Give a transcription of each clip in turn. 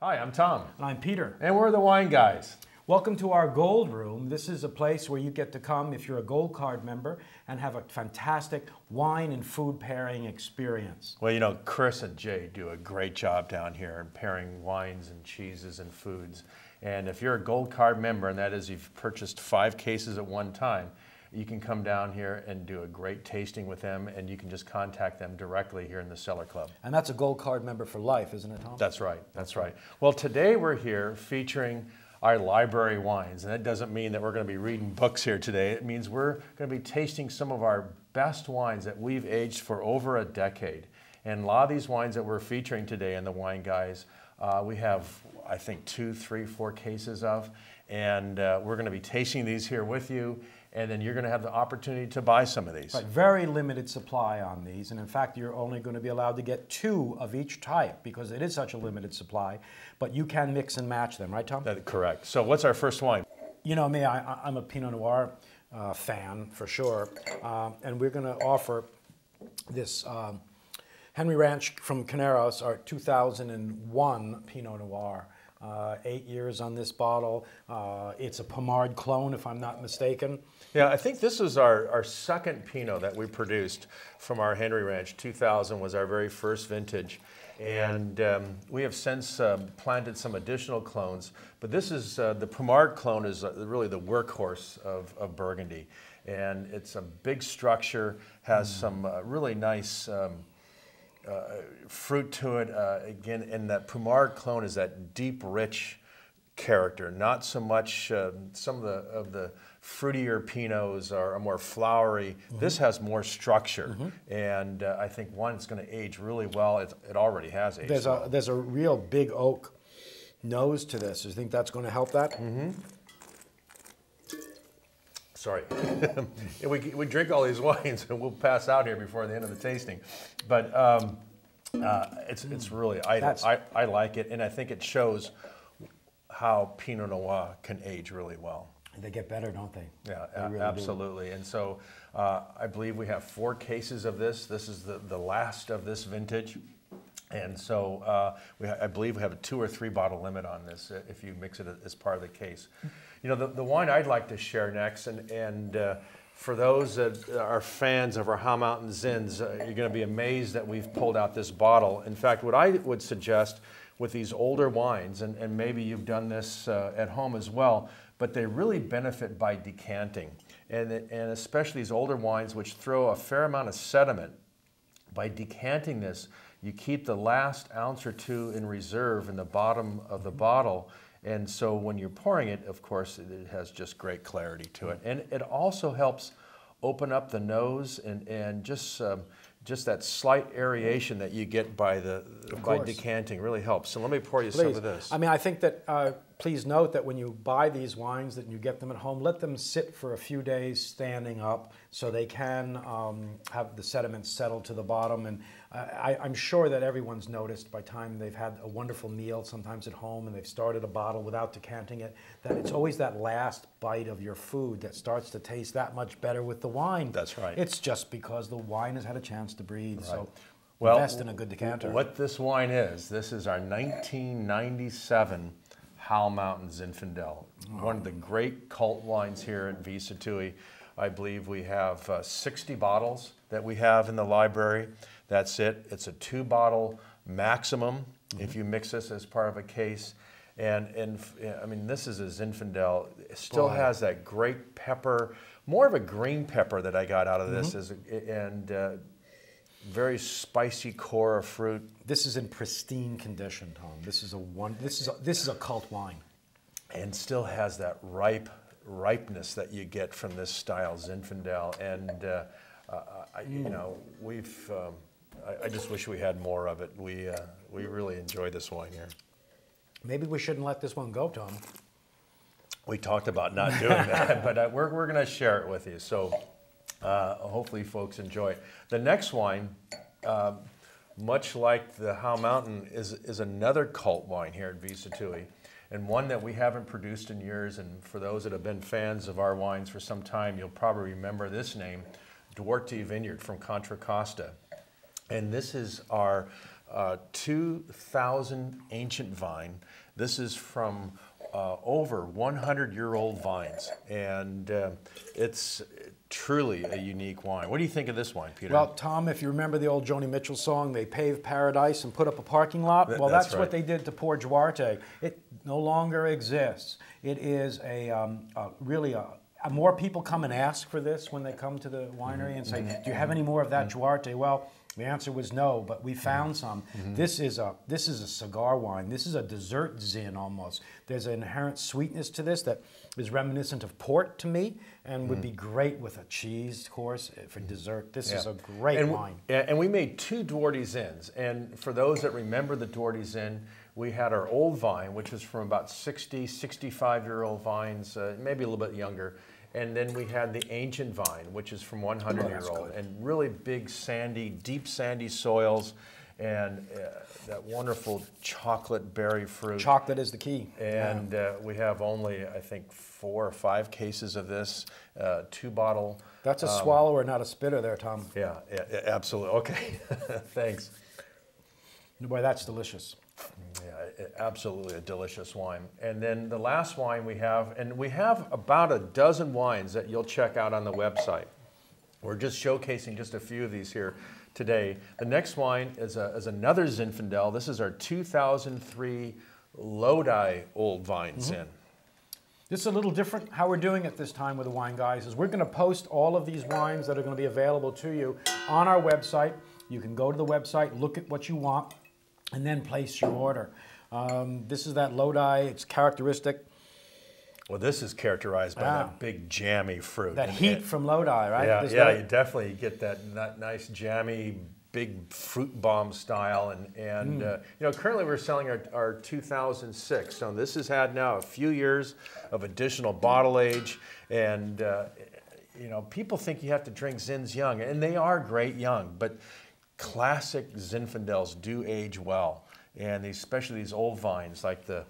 Hi, I'm Tom. And I'm Peter. And we're the Wine Guys. Welcome to our Gold Room. This is a place where you get to come if you're a Gold Card member and have a fantastic wine and food pairing experience. Well, you know, Chris and Jay do a great job down here in pairing wines and cheeses and foods. And if you're a Gold Card member, and that is you've purchased 5 cases at one time, you can come down here and do a great tasting with them, and you can just contact them directly here in the Cellar Club. And that's a Gold Card member for life, isn't it, Tom? That's right, that's right. Well, today we're here featuring our library wines, and that doesn't mean that we're going to be reading books here today. It means we're going to be tasting some of our best wines that we've aged for over a decade. And a lot of these wines that we're featuring today in the Wine Guys, we have, I think, 2, 3, 4 cases of, and we're going to be tasting these here with you, and then you're going to have the opportunity to buy some of these. Right, very limited supply on these, and in fact you're only going to be allowed to get 2 of each type because it is such a limited supply, but you can mix and match them, right, Tom? That's correct. So what's our first wine? You know me, I'm a Pinot Noir fan for sure, and we're going to offer this Henry Ranch from Caneros, our 2001 Pinot Noir. 8 years on this bottle. It's a Pommard clone, if I'm not mistaken. Yeah, I think this is our second Pinot that we produced from our Henry Ranch. 2000 was our very first vintage. And we have since planted some additional clones. But this is, the Pommard clone is really the workhorse of Burgundy. And it's a big structure, has some really nice fruit to it, again, and that Pommard clone is that deep, rich character. Not so much some of the fruitier Pinots are more flowery. This has more structure, and I think one is going to age really well. It already has aged well. There's a real big oak nose to this. Do you think that's going to help that? Sorry, we drink all these wines and we'll pass out here before the end of the tasting. But it's really, I like it, and I think it shows how Pinot Noir can age really well. They get better, don't they? Yeah, they really absolutely. Do. And so I believe we have 4 cases of this. This is the last of this vintage. And so I believe we have a 2 or 3 bottle limit on this if you mix it as part of the case. You know, the wine I'd like to share next, and for those that are fans of our How Mountain Zins, you're going to be amazed that we've pulled out this bottle. In fact, what I would suggest with these older wines, and maybe you've done this at home as well, but they really benefit by decanting. And especially these older wines which throw a fair amount of sediment, by decanting this, you keep the last ounce or 2 in reserve in the bottom of the bottle. And so when you're pouring it, of course, it has just great clarity to it. And it also helps open up the nose and just that slight aeration that you get by decanting really helps. So let me pour you some of this. I mean, I think that, please note that when you buy these wines that you get them at home, let them sit for a few days standing up so they can have the sediment settle to the bottom. And I'm sure that everyone's noticed by the time they've had a wonderful meal, sometimes at home, and they've started a bottle without decanting it, that it's always that last bite of your food that starts to taste that much better with the wine. That's right. It's just because the wine has had a chance to breathe. Right. So invest in a good decanter. What this wine is, this is our 1997 How Mountain Zinfandel, one of the great cult wines here at Sattui. I believe we have 60 bottles that we have in the library. That's it. It's a 2-bottle maximum if you mix this as part of a case. And I mean, this is a Zinfandel. It still has that great pepper, more of a green pepper that I got out of this, and very spicy core of fruit. This is in pristine condition, Tom. This is a cult wine, and still has that ripeness that you get from this style Zinfandel. And you know, I just wish we had more of it. We really enjoy this wine here. Maybe we shouldn't let this one go, Tom. We talked about not doing that, but we're going to share it with you. So hopefully folks enjoy it. The next wine, much like the How Mountain, is another cult wine here at Sattui, and one that we haven't produced in years. And for those that have been fans of our wines for some time, you'll probably remember this name, Duarte Vineyard from Contra Costa. And this is our 2,000 ancient vine. This is from over 100-year-old vines, and it's truly a unique wine. What do you think of this wine, Peter? Well, Tom, if you remember the old Joni Mitchell song, they paved paradise and put up a parking lot. Well, that's right. what they did to poor Duarte. It no longer exists. It is really more people come and ask for this when they come to the winery and say, do you have any more of that Duarte? Well, the answer was no, but we found some. This is a cigar wine. This is a dessert zin almost. There's an inherent sweetness to this that is reminiscent of port to me and would be great with a cheese course for dessert. This is a great wine. And we made 2 Duarte zins. And for those that remember the Duarte zin, we had our old vine, which was from about 60, 65-year-old vines, maybe a little bit younger. And then we had the ancient vine, which is from 100-year-old, and really big sandy, deep sandy soils, and that wonderful chocolate berry fruit. Chocolate is the key. And we have only, I think, 4 or 5 cases of this, 2-bottle. That's a swallower, not a spitter there, Tom. Yeah, absolutely. Okay, thanks. Boy, that's delicious. Yeah, absolutely a delicious wine. And then the last wine we have, and we have about a dozen wines that you'll check out on the website. We're just showcasing just a few of these here today. The next wine is another Zinfandel. This is our 2003 Lodi Old Vine Zin. This is a little different. How we're doing it this time with the Wine Guys is we're going to post all of these wines that are going to be available to you on our website. You can go to the website, look at what you want, and then place your order. This is that Lodi. It's characteristic. Well, this is characterized by that big jammy fruit. That heat from Lodi, right? Yeah, you definitely get that nice jammy, big fruit bomb style. And you know, currently we're selling our 2006. So this has had now a few years of additional bottle age. And you know, people think you have to drink Zins young, and they are great young, but classic Zinfandels do age well, and especially these old vines like that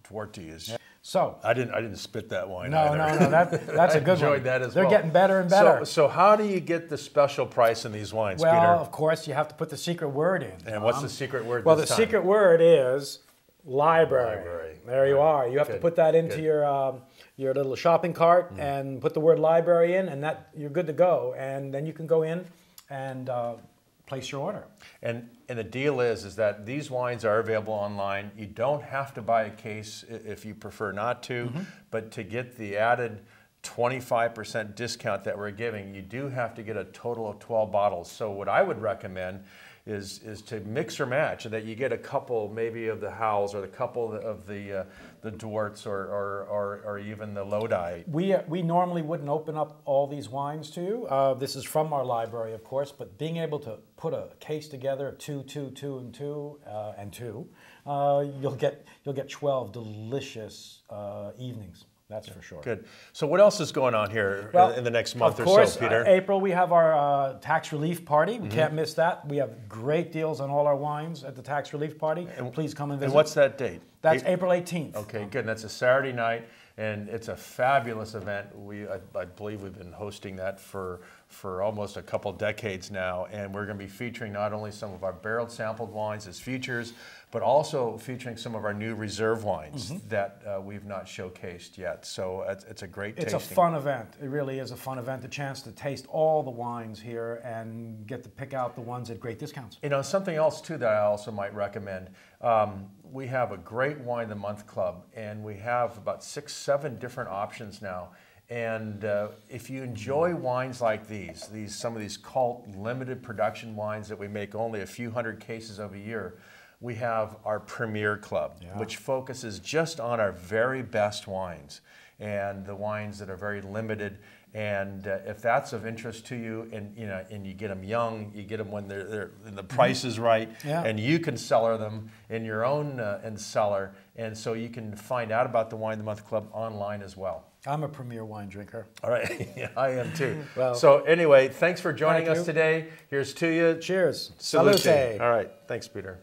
Duarte is. Yeah. So I didn't spit that wine. No, either. that's a good one. Enjoyed that as They're well. getting better and better. So how do you get the special price in these wines, well, Peter? of course, you have to put the secret word in. And what's the secret word? Well, this the time? secret word is library. Library. There you are. You have to put that into your little shopping cart and put the word library in, and that you're good to go. And then you can go in and place your order. And the deal is that these wines are available online. You don't have to buy a case if you prefer not to, but to get the added 25% discount that we're giving, you do have to get a total of 12 bottles. So what I would recommend is to mix or match, and that you get a couple maybe of the Howells or a couple of the Duartes or even the Lodi. We normally wouldn't open up all these wines to you. This is from our library, of course, but being able to put a case together of 2, 2, 2, and 2, and 2, you'll get 12 delicious evenings. That's for sure. Good. So what else is going on here in the next month or so, Peter? Of course, April we have our tax relief party. We can't miss that. We have great deals on all our wines at the tax relief party. And please come and visit. And what's that date? That's April 18th. Okay, good. And that's a Saturday night, and it's a fabulous event. I believe we've been hosting that for almost a couple decades now, and we're going to be featuring not only some of our barreled sampled wines as features, but also featuring some of our new reserve wines that we've not showcased yet. So it's a great tasting. It's a fun event. It really is a fun event. The chance to taste all the wines here and get to pick out the ones at great discounts. You know, something else too that I also might recommend. We have a great Wine of the Month Club, and we have about 6, 7 different options now. And if you enjoy wines like some of these cult limited production wines that we make only a few hundred cases of a year, we have our Premier Club, which focuses just on our very best wines and the wines that are very limited. And if that's of interest to you, and you get them young, you get them when and the price is right, and you can cellar them in your own cellar, and so you can find out about the Wine of the Month Club online as well. I'm a premier wine drinker. All right, yeah, I am too. Well, so anyway, thanks for joining us today. Here's to you. Cheers. Salute. Salute. All right, thanks, Peter.